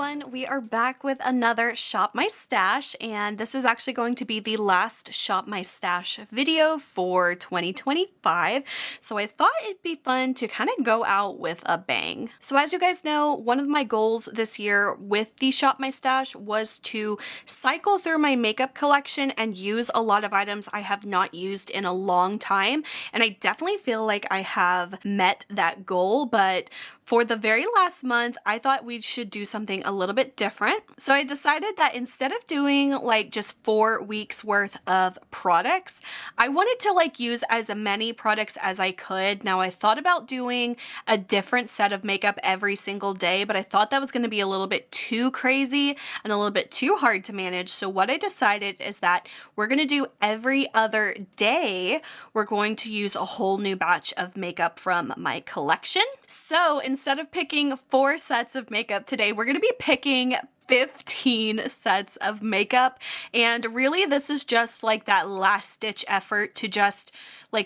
everyone, we are back with another Shop My Stash, and this is actually going to be the last Shop My Stash video for 2025, so I thought it'd be fun to kind of go out with a bang. So as you guys know, one of my goals this year with the Shop My Stash was to cycle through my makeup collection and use a lot of items I have not used in a long time, and I definitely feel like I have met that goal, but for the very last month, I thought we should do something a little bit different. So I decided that instead of doing like just 4 weeks worth of products, I wanted to use as many products as I could. Now I thought about doing a different set of makeup every single day, but I thought that was going to be a little bit too crazy and a little bit too hard to manage. So what I decided is that we're going to do every other day, we're going to use a whole new batch of makeup from my collection. So instead of picking 4 sets of makeup today, we're going to be picking 15 sets of makeup, and really this is just like that last ditch effort to just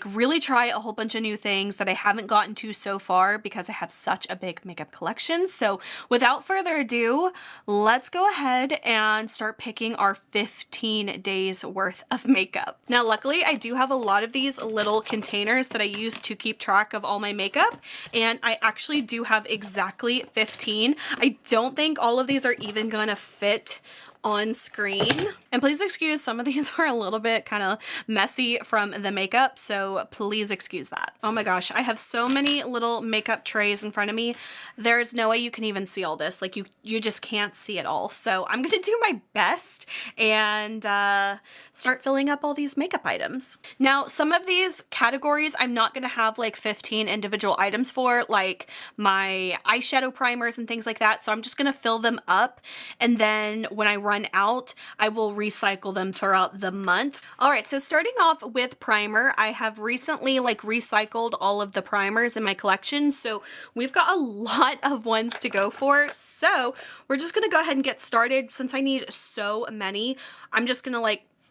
really try a whole bunch of new things that I haven't gotten to so far because I have such a big makeup collection. So without further ado, let's go ahead and start picking our 15 days worth of makeup. Now luckily I do have a lot of these little containers that I use to keep track of all my makeup, and I actually do have exactly 15. I don't think all of these are even gonna fit on screen, and please excuse some of these are a little bit kind of messy from the makeup, so please excuse that. Oh my gosh, I have so many little makeup trays in front of me. There's no way you can even see all this. You just can't see it all. So I'm gonna do my best and start filling up all these makeup items. Now some of these categories I'm not gonna have 15 individual items for, like my eyeshadow primers and things like that, so I'm just gonna fill them up, and then when I run out, I will recycle them throughout the month. All right, so starting off with primer, I have recently recycled all of the primers in my collection, so we've got a lot of ones to go for. So we're just gonna go ahead and get started. Since I need so many, I'm just gonna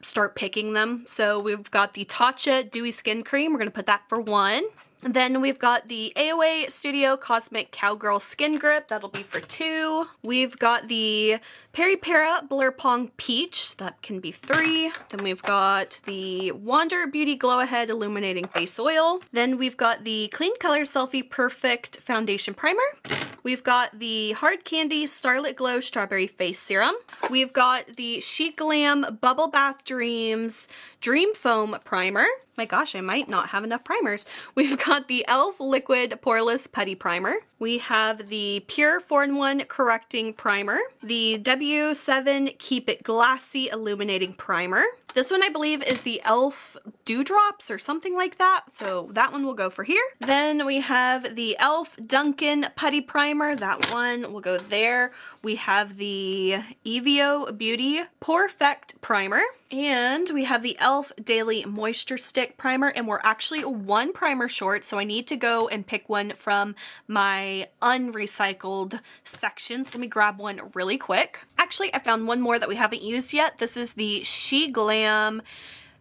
start picking them. So we've got the Tatcha Dewy Skin Cream. We're gonna put that for 1. Then we've got the AOA Studio Cosmic Cowgirl Skin Grip. That'll be for 2. We've got the Peri Para Blur Pong Peach. That can be 3. Then we've got the Wander Beauty Glow Ahead Illuminating Face Oil. Then we've got the Clean Color Selfie Perfect Foundation Primer. We've got the Hard Candy Starlit Glow Strawberry Face Serum. We've got the Chic Glam Bubble Bath Dreams Dream Foam Primer. My gosh, I might not have enough primers. We've got the e.l.f. Liquid Poreless Putty Primer. We have the Pure 4-in-1 Correcting Primer. The W7 Keep It Glassy Illuminating Primer. This one I believe is the e.l.f. Dewdrops or something like that, so that one will go for here. Then we have the e.l.f. Dunkin' Putty Primer. That one will go there. We have the Evio Beauty Porefect Primer. And we have the e.l.f. Daily Moisture Stick Primer, and we're actually 1 primer short, so I need to go and pick one from my unrecycled section. So let me grab one really quick. Actually, I found one more that we haven't used yet. This is the She Glam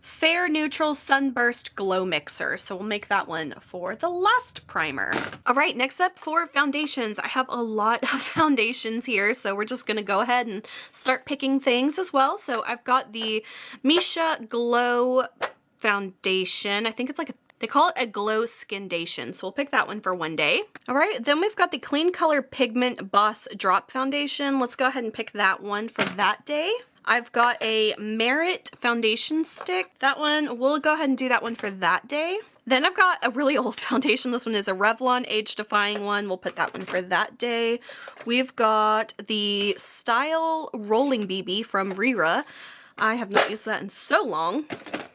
Fair Neutral Sunburst Glow Mixer. So we'll make that one for the last primer. All right, next up for foundations. I have a lot of foundations here, so we're just gonna go ahead and start picking things as well. So I've got the Misha Glow Foundation. I think it's they call it a glow skindation, so we'll pick that one for 1 day. All right, then we've got the Clean Color Pigment Boss Drop Foundation. Let's go ahead and pick that one for that day. I've got a Merit foundation stick. That one, we'll go ahead and do that one for that day. Then I've got a really old foundation. This one is a Revlon Age Defying one. We'll put that one for that day. We've got the Style Rolling BB from Rira. I have not used that in so long.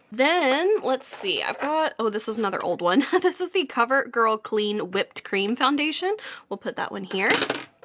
Then, let's see, I've got, oh, this is another old one. This is the CoverGirl Clean Whipped Cream Foundation. We'll put that one here.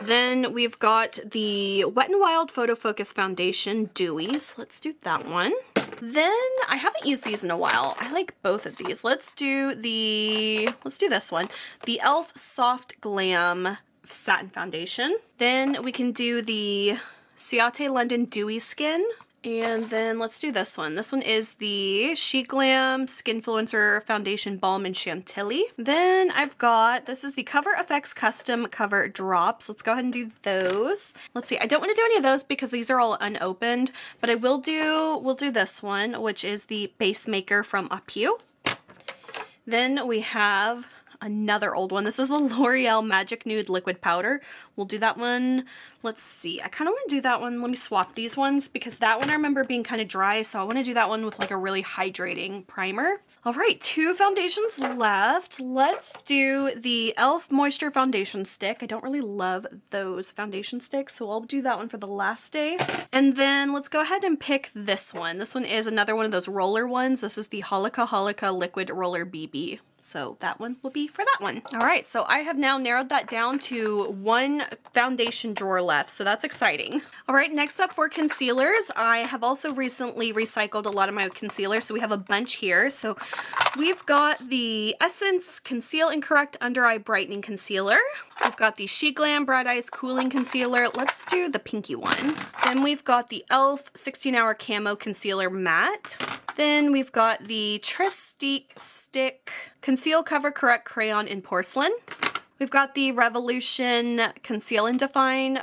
Then we've got the Wet n Wild Photo Focus Foundation Dewy, so let's do that one. Then, I haven't used these in a while. I like both of these. Let's do this one. The e.l.f. Soft Glam Satin Foundation. Then we can do the Ciate London Dewy Skin. And then let's do this one. This one is the SheGlam Skinfluencer Foundation Balm in Chantilly. Then I've got, this is the Cover FX Custom Cover Drops. Let's go ahead and do those. Let's see, I don't want to do any of those because these are all unopened, but we'll do this one, which is the Base Maker from Apu. Then we have another old one. This is the L'Oreal Magic Nude Liquid Powder. We'll do that one. Let's see. I kind of want to do that one. Let me swap these ones because that one I remember being kind of dry, so I want to do that one with like a really hydrating primer. All right, 2 foundations left. Let's do the e.l.f. Moisture Foundation Stick. I don't really love those foundation sticks, so I'll do that one for the last day. And then let's go ahead and pick this one. This one is another one of those roller ones. This is the Holika Liquid Roller BB. So that one will be for that one. All right, so I have now narrowed that down to 1 foundation drawer left, so that's exciting. All right, next up for concealers, I have also recently recycled a lot of my concealers, so we have a bunch here. So we've got the Essence Conceal and Correct Under Eye Brightening Concealer. We've got the SheGlam Bright Eyes Cooling Concealer. Let's do the pinky one. Then we've got the e.l.f. 16-Hour Camo Concealer Matte. Then we've got the Tristique Stick Conceal Cover Correct Crayon in Porcelain. We've got the Revolution Conceal and Define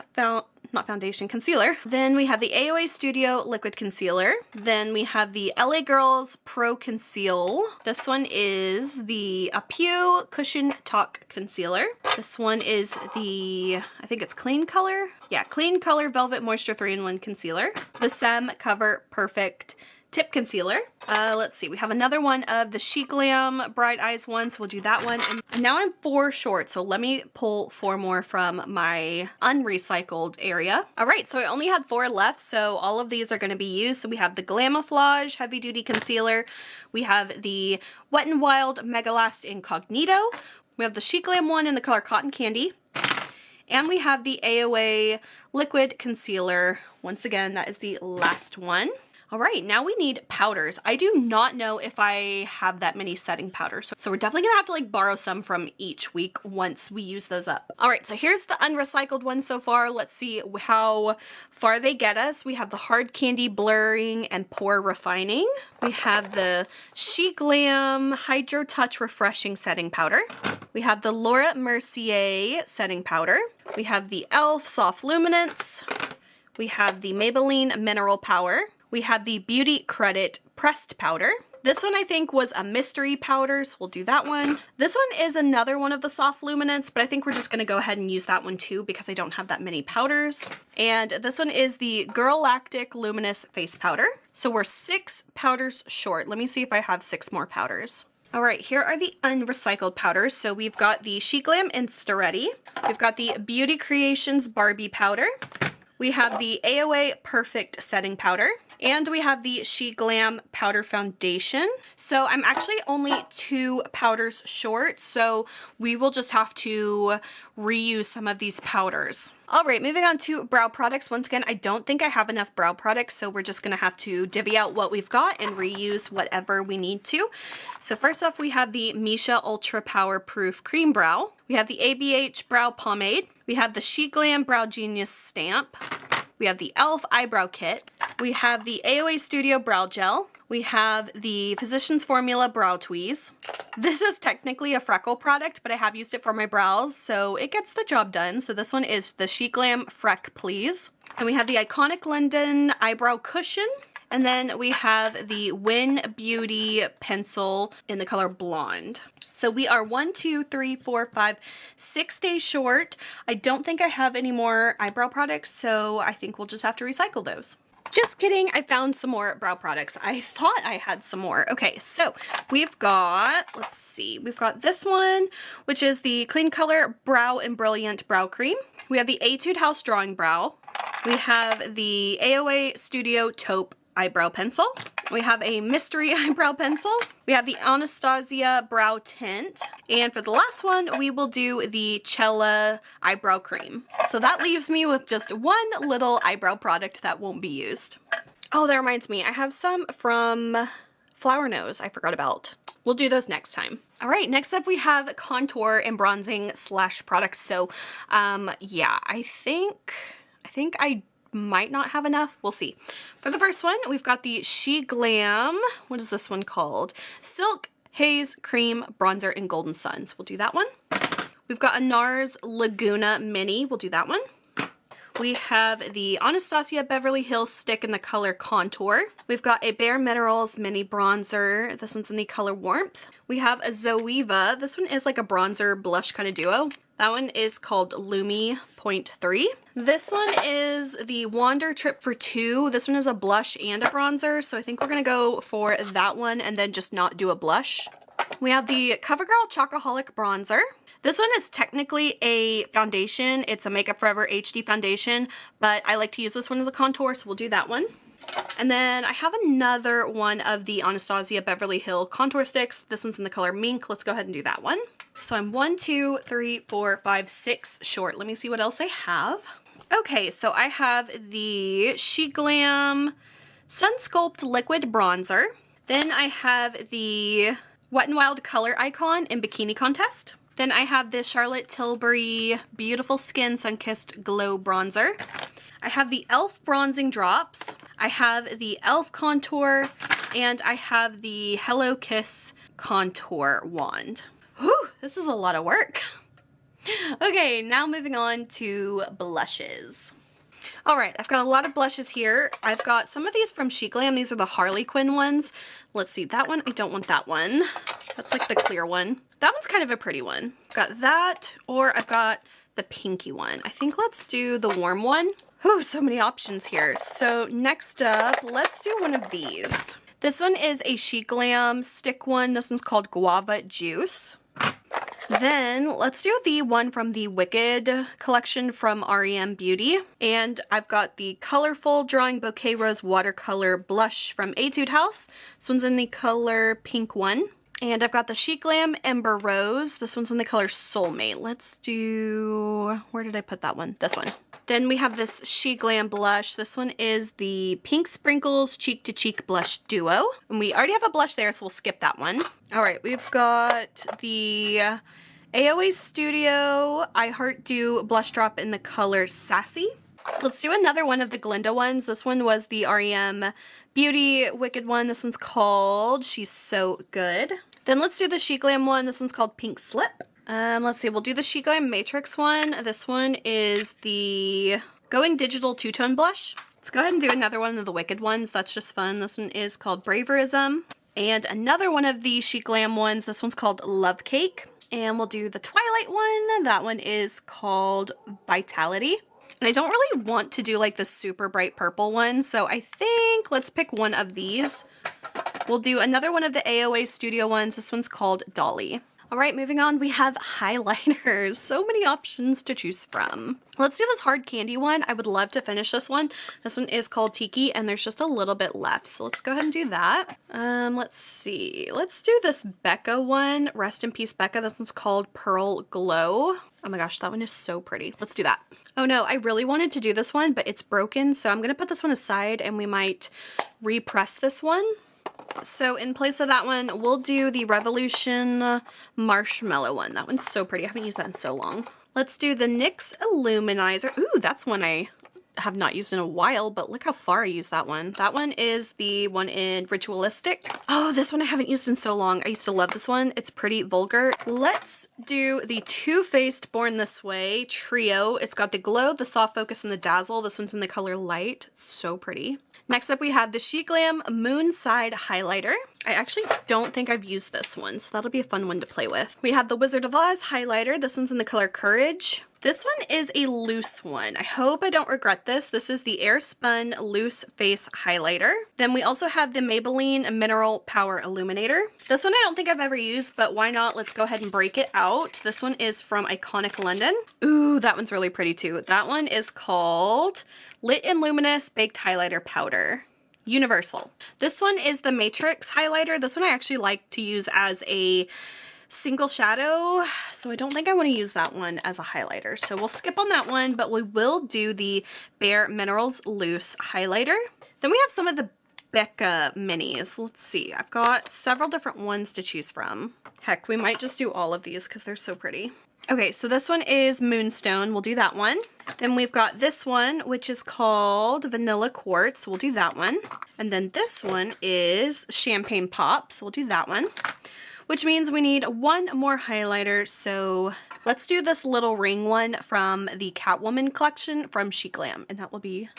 concealer. Then we have the AOA Studio Liquid Concealer. Then we have the LA Girls Pro Conceal. This one is the Apu Cushion Talk Concealer. This one is the, I think it's Clean Color. Yeah, Clean Color Velvet Moisture 3-in-1 Concealer. The Sem Cover Perfect Tip Concealer. Let's see, we have another one of the SheGlam Bright Eyes one, so we'll do that one. And now I'm 4 short, so let me pull 4 more from my unrecycled area. All right, so I only had 4 left, so all of these are gonna be used. So we have the Glamoflage Heavy Duty Concealer. We have the Wet n Wild Mega Last Incognito. We have the SheGlam one in the color Cotton Candy. And we have the AOA Liquid Concealer. Once again, that is the last one. All right, now we need powders. I do not know if I have that many setting powders, so we're definitely gonna have to like borrow some from each week once we use those up. All right, so here's the unrecycled one so far. Let's see how far they get us. We have the Hard Candy Blurring and Pore Refining. We have the SheGlam Hydro Touch Refreshing Setting Powder. We have the Laura Mercier Setting Powder. We have the e.l.f. Soft Luminance. We have the Maybelline Mineral Power. We have the Beauty Credit Pressed Powder. This one I think was a mystery powder, so we'll do that one. This one is another one of the Soft Luminance, but I think we're just gonna go ahead and use that one too because I don't have that many powders. And this one is the Girl Lactic Luminous Face Powder. So we're 6 powders short. Let me see if I have 6 more powders. All right, here are the unrecycled powders. So we've got the SheGlam Insta Ready. We've got the Beauty Creations Barbie Powder. We have the AOA Perfect Setting Powder. And we have the SheGlam Powder Foundation. So I'm actually only 2 powders short, so we will just have to reuse some of these powders. All right, moving on to brow products. Once again, I don't think I have enough brow products, so we're just gonna have to divvy out what we've got and reuse whatever we need to. So first off, we have the Misha Ultra Power Proof Cream Brow. We have the ABH Brow Pomade. We have the SheGlam Brow Genius Stamp. We have the e.l.f. Eyebrow Kit. We have the AOA Studio Brow Gel. We have the Physicians Formula Brow Tweeze. This is technically a freckle product, but I have used it for my brows, so it gets the job done. So this one is the SheGlam Freck Please. And we have the Iconic London Eyebrow Cushion. And then we have the Win Beauty Pencil in the color Blonde. So we are 1, 2, 3, 4, 5, 6 days short. I don't think I have any more eyebrow products, so I think we'll just have to recycle those. Just kidding, I found some more brow products. I thought I had some more. Okay, so we've got, let's see, we've got this one, which is the Clean Color Brow and Brilliant Brow Cream. We have the Etude House Drawing Brow. We have the AOA Studio Taupe Eyebrow Pencil. We have a mystery eyebrow pencil. We have the Anastasia Brow Tint. And for the last one, we will do the Cella Eyebrow Cream. So that leaves me with just one little eyebrow product that won't be used. Oh, that reminds me. I have some from Flower Nose I forgot about. We'll do those next time. All right, next up we have contour and bronzing slash products. So yeah, I think I might not have enough. We'll see. For the first one, we've got the SheGlam. What is this one called? Silk Haze Cream Bronzer in Golden Suns. We'll do that one. We've got a NARS Laguna Mini. We'll do that one. We have the Anastasia Beverly Hills Stick in the color Contour. We've got a Bare Minerals Mini Bronzer. This one's in the color Warmth. We have a Zoeva. This one is like a bronzer blush kind of duo. That one is called Lumi Point 3. This one is the Wander Trip for Two. This one is a blush and a bronzer, so I think we're gonna go for that one and then just not do a blush. We have the CoverGirl Chocoholic Bronzer. This one is technically a foundation. It's a Makeup Forever HD foundation, but I like to use this one as a contour, so we'll do that one. And then I have another one of the Anastasia Beverly Hills contour sticks. This one's in the color Mink. Let's go ahead and do that one. So I'm 1, 2, 3, 4, 5, 6 short. Let me see what else I have. Okay, so I have the SheGlam Sun Sculpt Liquid Bronzer. Then I have the Wet n Wild Color Icon in Bikini Contest. Then I have the Charlotte Tilbury Beautiful Skin Sunkissed Glow Bronzer. I have the e.l.f. Bronzing Drops. I have the e.l.f. Contour, and I have the Hello Kiss Contour Wand. Whew, this is a lot of work. Okay, now moving on to blushes. All right, I've got a lot of blushes here. I've got some of these from SheGlam. These are the Harley Quinn ones. Let's see, that one, I don't want that one. That's like the clear one. That one's kind of a pretty one. I've got that, or I've got the pinky one. I think let's do the warm one. Whew, so many options here. So next up, let's do one of these. This one is a SheGlam stick one. This one's called Guava Juice. Then let's do the one from the Wicked collection from REM Beauty. And I've got the Colorful Drawing Bouquet Rose Watercolor Blush from Etude House. This one's in the color Pink 1. And I've got the SheGlam Ember Rose. This one's in the color Soulmate. Let's do, where did I put that one? This one. Then we have this SheGlam blush. This one is the Pink Sprinkles Cheek to Cheek Blush Duo. And we already have a blush there, so we'll skip that one. All right, we've got the AOA Studio I Heart Dew Blush Drop in the color Sassy. Let's do another one of the Glinda ones. This one was the REM Beauty Wicked one. This one's called She's So Good. Then let's do the SheGlam one. This one's called Pink Slip. Let's see, we'll do the SheGlam Matrix one. This one is the Going Digital Two-Tone Blush. Let's go ahead and do another one of the Wicked ones. That's just fun. This one is called Braverism. And another one of the SheGlam ones. This one's called Love Cake. And we'll do the Twilight one. That one is called Vitality. And I don't really want to do like the super bright purple one, so I think let's pick one of these. We'll do another one of the AOA Studio ones. This one's called Dolly. All right, moving on, we have highlighters. So many options to choose from. Let's do this hard candy one. I would love to finish this one. This one is called Tiki, and there's just a little bit left. So let's go ahead and do that. Let's see. Let's do this Becca one. Rest in peace, Becca. This one's called Pearl Glow. Oh my gosh, that one is so pretty. Let's do that. Oh no, I really wanted to do this one, but it's broken. So I'm gonna put this one aside and we might repress this one. So in place of that one, we'll do the Revolution Marshmallow one. That one's so pretty. I haven't used that in so long. Let's do the NYX Illuminizer. Ooh, that's one I have not used in a while, but look how far I used that one. That one is the one in Ritualistic. Oh, this one I haven't used in so long. I used to love this one. It's pretty vulgar. Let's do the Too Faced Born This Way trio. It's got the Glow, the Soft Focus, and the Dazzle. This one's in the color Light. It's so pretty. Next up, we have the SheGlam Moonside Highlighter. I actually don't think I've used this one, so that'll be a fun one to play with. We have the Wizard of Oz Highlighter. This one's in the color Courage. This one is a loose one. I hope I don't regret this. This is the Airspun Loose Face Highlighter. Then we also have the Maybelline Mineral Power Illuminator. This one I don't think I've ever used, but why not? Let's go ahead and break it out. This one is from Iconic London. Ooh, that one's really pretty too. That one is called Lit and Luminous Baked Highlighter Powder. Universal. This one is the Matrix Highlighter. This one I actually like to use as a single shadow, so I don't think I want to use that one as a highlighter. So we'll skip on that one, but we will do the Bare Minerals Loose Highlighter. Then we have some of the Becca minis. Let's see. I've got several different ones to choose from. Heck, we might just do all of these because they're so pretty. Okay, so this one is Moonstone. We'll do that one. Then we've got this one, which is called Vanilla Quartz. We'll do that one. And then this one is Champagne Pop. So we'll do that one. Which means we need one more highlighter. So let's do this little ring one from the Catwoman collection from Chic Glam. And that will be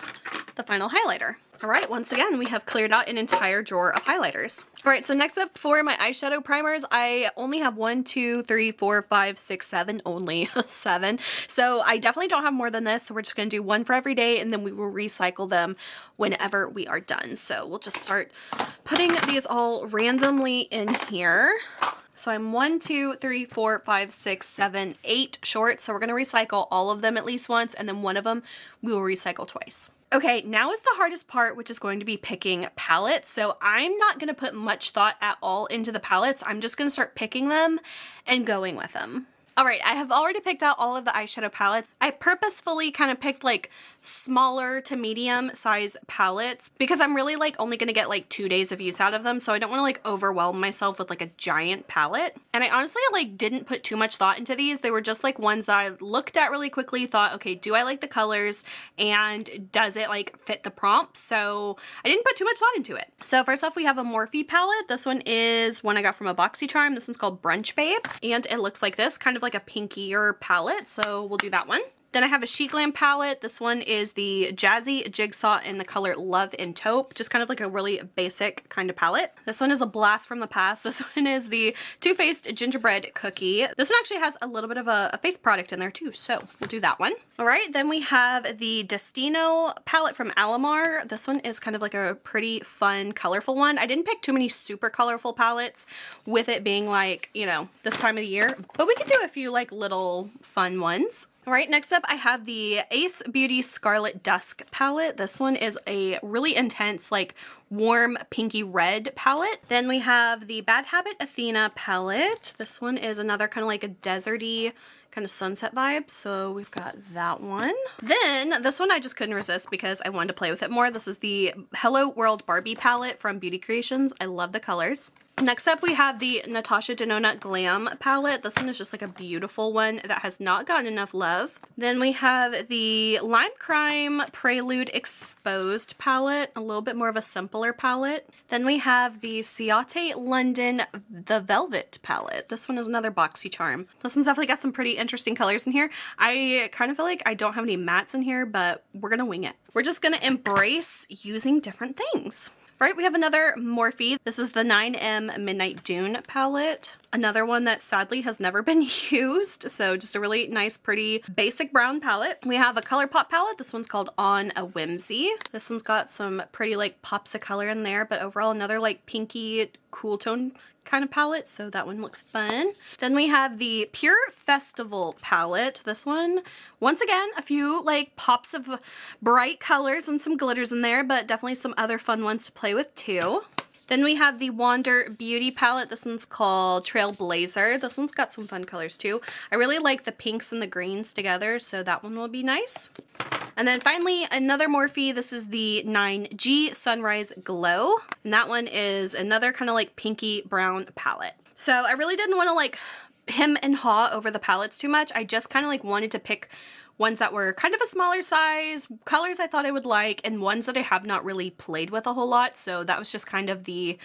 the final highlighter. All right, once again, we have cleared out an entire drawer of highlighters. All right, so next up for my eyeshadow primers, I only have 1, 2, 3, 4, 5, 6, 7, only 7. So I definitely don't have more than this. So we're just gonna do one for every day and then we will recycle them whenever we are done. So we'll just start putting these all randomly in here. So I'm 1, 2, 3, 4, 5, 6, 7, 8 short. So we're gonna recycle all of them at least once and then one of them we will recycle twice. Okay, now is the hardest part, which is going to be picking palettes. So I'm not going to put much thought at all into the palettes. I'm just going to start picking them and going with them. All right, I have already picked out all of the eyeshadow palettes. I purposefully kind of picked like smaller to medium size palettes because I'm really like only gonna get like 2 days of use out of them. So I don't want to like overwhelm myself with like a giant palette. And I honestly like didn't put too much thought into these. They were just like ones that I looked at really quickly, thought, okay, do I like the colors and does it like fit the prompt? So I didn't put too much thought into it. So first off, we have a Morphe palette. This one is one I got from a BoxyCharm. This one's called Brunch Babe. And it looks like this, kind of like a pinkier palette. So we'll do that one. Then I have a Chic Glam palette. This one is the Jazzy Jigsaw in the color Love and Taupe. Just kind of like a really basic kind of palette. This one is a blast from the past. This one is the Too Faced Gingerbread Cookie. This one actually has a little bit of a face product in there too, so we'll do that one. All right, then we have the Destino palette from Alamar. This one is kind of like a pretty fun, colorful one. I didn't pick too many super colorful palettes with it being like, you know, this time of the year, but we could do a few like little fun ones. All right, next up I have the Ace Beauty Scarlet Dusk palette. This one is a really intense, like warm pinky red palette. Then we have the Bad Habit Athena palette. This one is another kind of like a deserty kind of sunset vibe. So we've got that one. Then this one I just couldn't resist because I wanted to play with it more. This is the Hello World Barbie palette from Beauty Creations. I love the colors. Next up, we have the Natasha Denona Glam palette. This one is just like a beautiful one that has not gotten enough love. Then we have the Lime Crime Prelude Exposed palette, a little bit more of a simpler palette. Then we have the Ciate London The Velvet palette. This one is another BoxyCharm. This one's definitely got some pretty interesting colors in here. I kind of feel like I don't have any mattes in here, but we're gonna wing it. We're just gonna embrace using different things. Right, we have another Morphe. This is the 9M Midnight Dune palette. Another one that sadly has never been used. So just a really nice, pretty basic brown palette. We have a ColourPop palette. This one's called On a Whimsy. This one's got some pretty like pops of color in there, but overall another like pinky, cool tone kind of palette. So that one looks fun. Then we have the Pure Festival palette. This one, once again, a few like pops of bright colors and some glitters in there, but definitely some other fun ones to play with too. Then we have the Wander Beauty palette. This one's called Trailblazer. This one's got some fun colors too. I really like the pinks and the greens together, so that one will be nice. And then finally, another Morphe. This is the 9G Sunrise Glow. And that one is another kind of like pinky brown palette. So I really didn't want to like hem and haw over the palettes too much. I just kind of like wanted to pick ones that were kind of a smaller size, colors I thought I would like, and ones that I have not really played with a whole lot. So that was just kind of the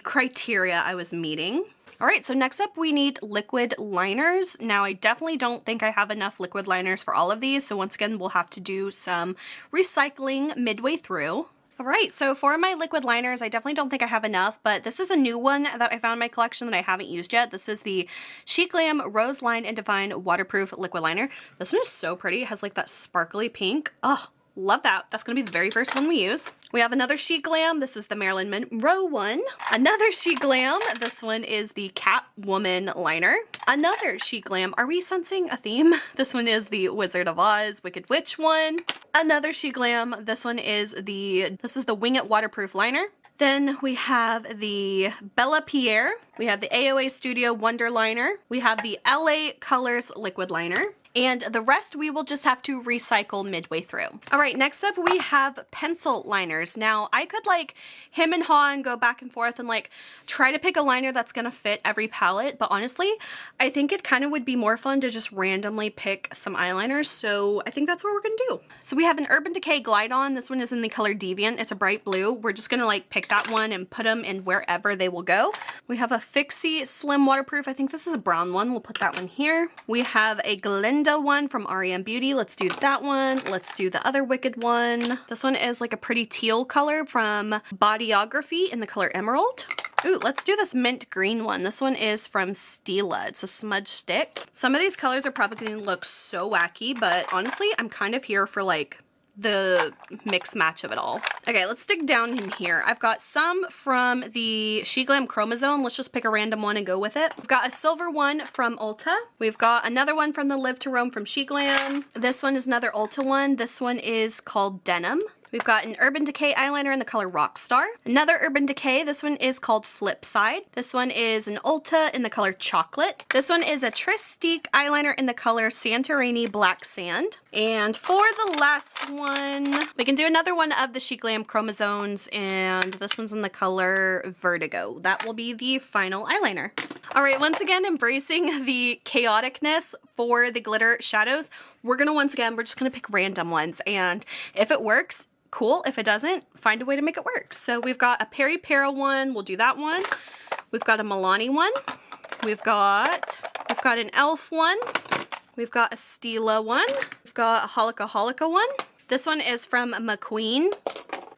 criteria I was meeting. All right, so next up we need liquid liners. Now I definitely don't think I have enough liquid liners for all of these. So once again, we'll have to do some recycling midway through. All right, so for my liquid liners, I definitely don't think I have enough, but this is a new one that I found in my collection that I haven't used yet. This is the Chic Glam Rose Line and Define Waterproof Liquid Liner. This one is so pretty. It has like that sparkly pink. Oh, love that. That's gonna be the very first one we use. We have another Chic Glam. This is the Marilyn Monroe one. Another Chic Glam. This one is the Catwoman liner. Another Chic Glam. Are we sensing a theme? This one is the Wizard of Oz Wicked Witch one. Another Chic Glam. This one is the Wing It Waterproof liner. Then we have the Bella Pierre. We have the AOA Studio Wonder liner. We have the LA Colors liquid liner. and the rest we will just have to recycle midway through. All right, next up we have pencil liners. Now I could like hem and haw and go back and forth and like try to pick a liner that's gonna fit every palette, but honestly, I think it kind of would be more fun to just randomly pick some eyeliners, so I think that's what we're gonna do. So we have an Urban Decay Glide On. This one is in the color Deviant. It's a bright blue. We're just gonna like pick that one and put them in wherever they will go. We have a Fixie Slim Waterproof. I think this is a brown one. We'll put that one here. We have a Glinda one from REM Beauty. Let's do that one. Let's do the other Wicked one. This one is like a pretty teal color from Bodyography in the color Emerald. Ooh, let's do this mint green one. This one is from Stila. It's a smudge stick. Some of these colors are probably going to look so wacky, but honestly, I'm kind of here for like the mix match of it all. Okay, let's dig down in here. I've got some from the SheGlam Chromazone. Let's just pick a random one and go with it. We've got a silver one from Ulta. We've got another one from the Live to Roam from SheGlam. This one is another Ulta one. This one is called Denim. We've got an Urban Decay eyeliner in the color Rockstar. Another Urban Decay, this one is called Flipside. This one is an Ulta in the color Chocolate. This one is a Tristique eyeliner in the color Santorini Black Sand. And for the last one, we can do another one of the SheGlam Chromazones, and this one's in the color Vertigo. That will be the final eyeliner. All right, once again, embracing the chaoticness for the glitter shadows. We're just gonna pick random ones, and if it works, cool. If it doesn't, find a way to make it work. So we've got a Peri Para one. We'll do that one. We've got a Milani one. We've got an Elf one. We've got a Stila one. We've got a Holika Holika one. This one is from McQueen.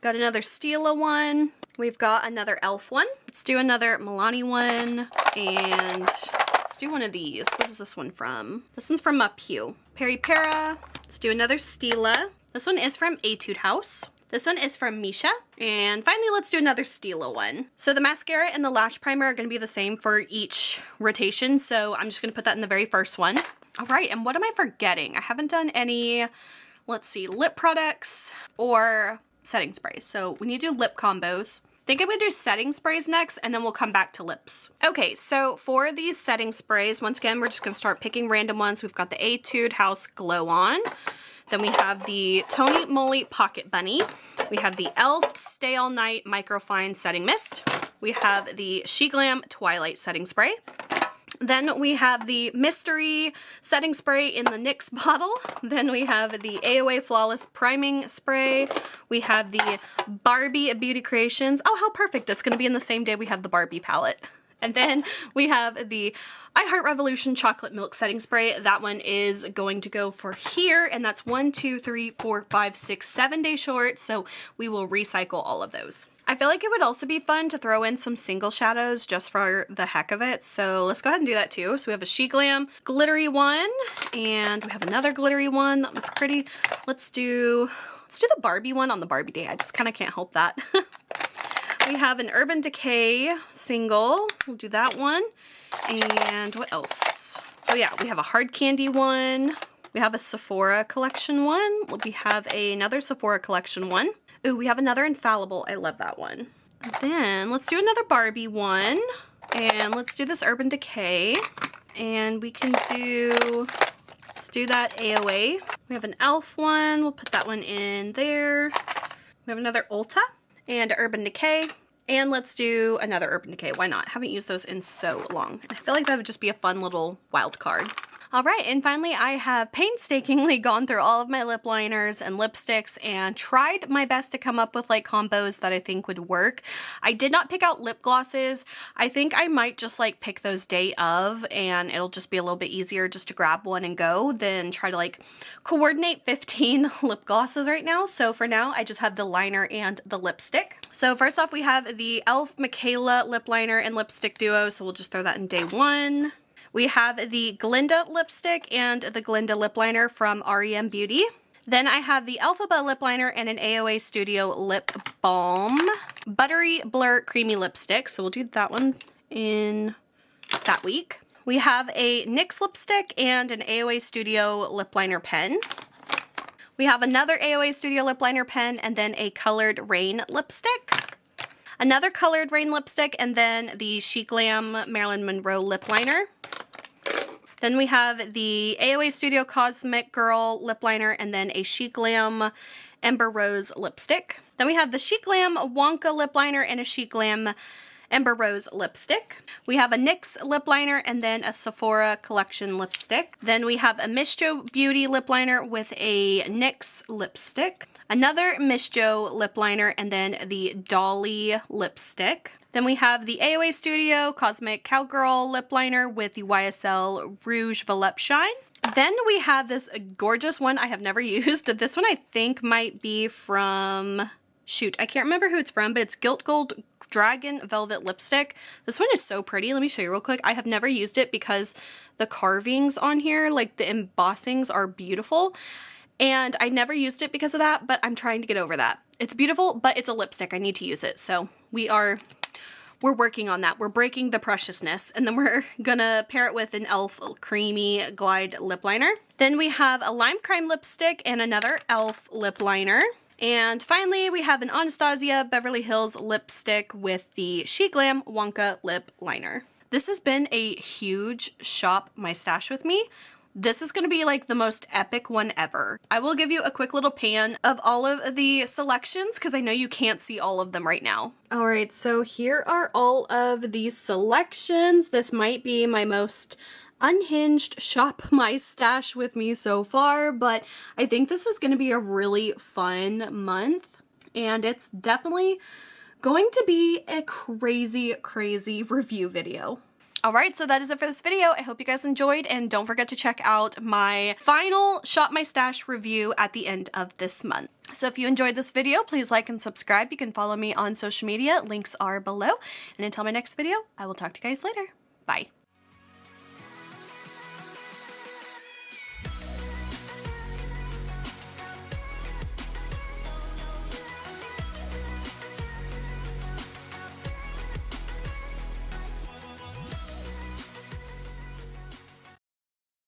Got another Stila one. We've got another Elf one. Let's do another Milani one, and let's do one of these. What is this one from? This one's from Pew. Peri Para. Let's do another Stila. This one is from Etude House. This one is from Misha. And finally, let's do another Stila one. So the mascara and the lash primer are going to be the same for each rotation, so I'm just going to put that in the very first one. All right, and what am I forgetting? I haven't done any, let's see, lip products or setting sprays. So we need to do lip combos. I think I'm gonna do setting sprays next, and then we'll come back to lips. Okay, so for these setting sprays, once again, we're just gonna start picking random ones. We've got the Etude House Glow On. Then we have the Tony Moly Pocket Bunny. We have the e.l.f. Stay All Night Microfine Setting Mist. We have the SheGlam Twilight Setting Spray. Then we have the Mystery Setting Spray in the NYX bottle. Then we have the AOA Flawless Priming Spray. We have the Barbie Beauty Creations. Oh, how perfect. It's going to be in the same day we have the Barbie palette. And then we have the I Heart Revolution Chocolate Milk Setting Spray. That one is going to go for here, and that's 1, 2, 3, 4, 5, 6, 7 day short, so we will recycle all of those. I feel like it would also be fun to throw in some single shadows just for the heck of it, so let's go ahead and do that too. So we have a SheGlam glittery one, and we have another glittery one. That one's pretty. Let's do the Barbie one on the Barbie day. I just kind of can't help that. We have an Urban Decay single. We'll do that one. And what else? Oh yeah, we have a Hard Candy one. We have a Sephora collection one. We have another Sephora collection one. Ooh, we have another Infallible. I love that one. And then let's do another Barbie one. And let's do this Urban Decay. And we can let's do that AOA. We have an e.l.f. one. We'll put that one in there. We have another Ulta and Urban Decay. And let's do another Urban Decay. Why not? Haven't used those in so long. I feel like that would just be a fun little wild card. All right, and finally I have painstakingly gone through all of my lip liners and lipsticks and tried my best to come up with like combos that I think would work. I did not pick out lip glosses. I think I might just like pick those day of, and it'll just be a little bit easier just to grab one and go than try to like coordinate 15 lip glosses right now. So for now, I just have the liner and the lipstick. So first off, we have the e.l.f. Michaela lip liner and lipstick duo, so we'll just throw that in day one. We have the Glinda lipstick and the Glinda lip liner from REM Beauty. Then I have the Alphaba lip liner and an AOA Studio lip balm. Buttery Blur creamy lipstick, so we'll do that one in that week. We have a NYX lipstick and an AOA Studio lip liner pen. We have another AOA Studio lip liner pen and then a Colored Rain lipstick. Another Colored Rain lipstick, and then the SheGlam Marilyn Monroe lip liner. Then we have the AOA Studio Cosmic Girl lip liner and then a Chic Glam Ember Rose lipstick. Then we have the Chic Glam Wonka lip liner and a Chic Glam Ember Rose lipstick. We have a NYX lip liner and then a Sephora Collection lipstick. Then we have a Miss Jo Beauty lip liner with a NYX lipstick. Another Miss Jo lip liner and then the Dolly lipstick. Then we have the AOA Studio Cosmic Cowgirl lip liner with the YSL Rouge Volupshine. Then we have this gorgeous one I have never used. This one I think might be from, shoot, I can't remember who it's from, but it's Gilt Gold Dragon Velvet Lipstick. This one is so pretty. Let me show you real quick. I have never used it because the carvings on here, like the embossings, are beautiful. And I never used it because of that, but I'm trying to get over that. It's beautiful, but it's a lipstick. I need to use it. So we're working on that. We're breaking the preciousness, and then we're gonna pair it with an e.l.f. Creamy Glide Lip Liner. Then we have a Lime Crime lipstick and another e.l.f. lip liner. And finally, we have an Anastasia Beverly Hills lipstick with the Chic Glam Wonka lip liner. This has been a huge shop my stash with me. This is going to be like the most epic one ever. I will give you a quick little pan of all of the selections because I know you can't see all of them right now. All right, so here are all of these selections. This might be my most unhinged shop my stash with me so far, but I think this is going to be a really fun month, and it's definitely going to be a crazy review video. Alright, so that is it for this video. I hope you guys enjoyed, and don't forget to check out my final Shop My Stash review at the end of this month. So if you enjoyed this video, please like and subscribe. You can follow me on social media. Links are below. And until my next video, I will talk to you guys later. Bye.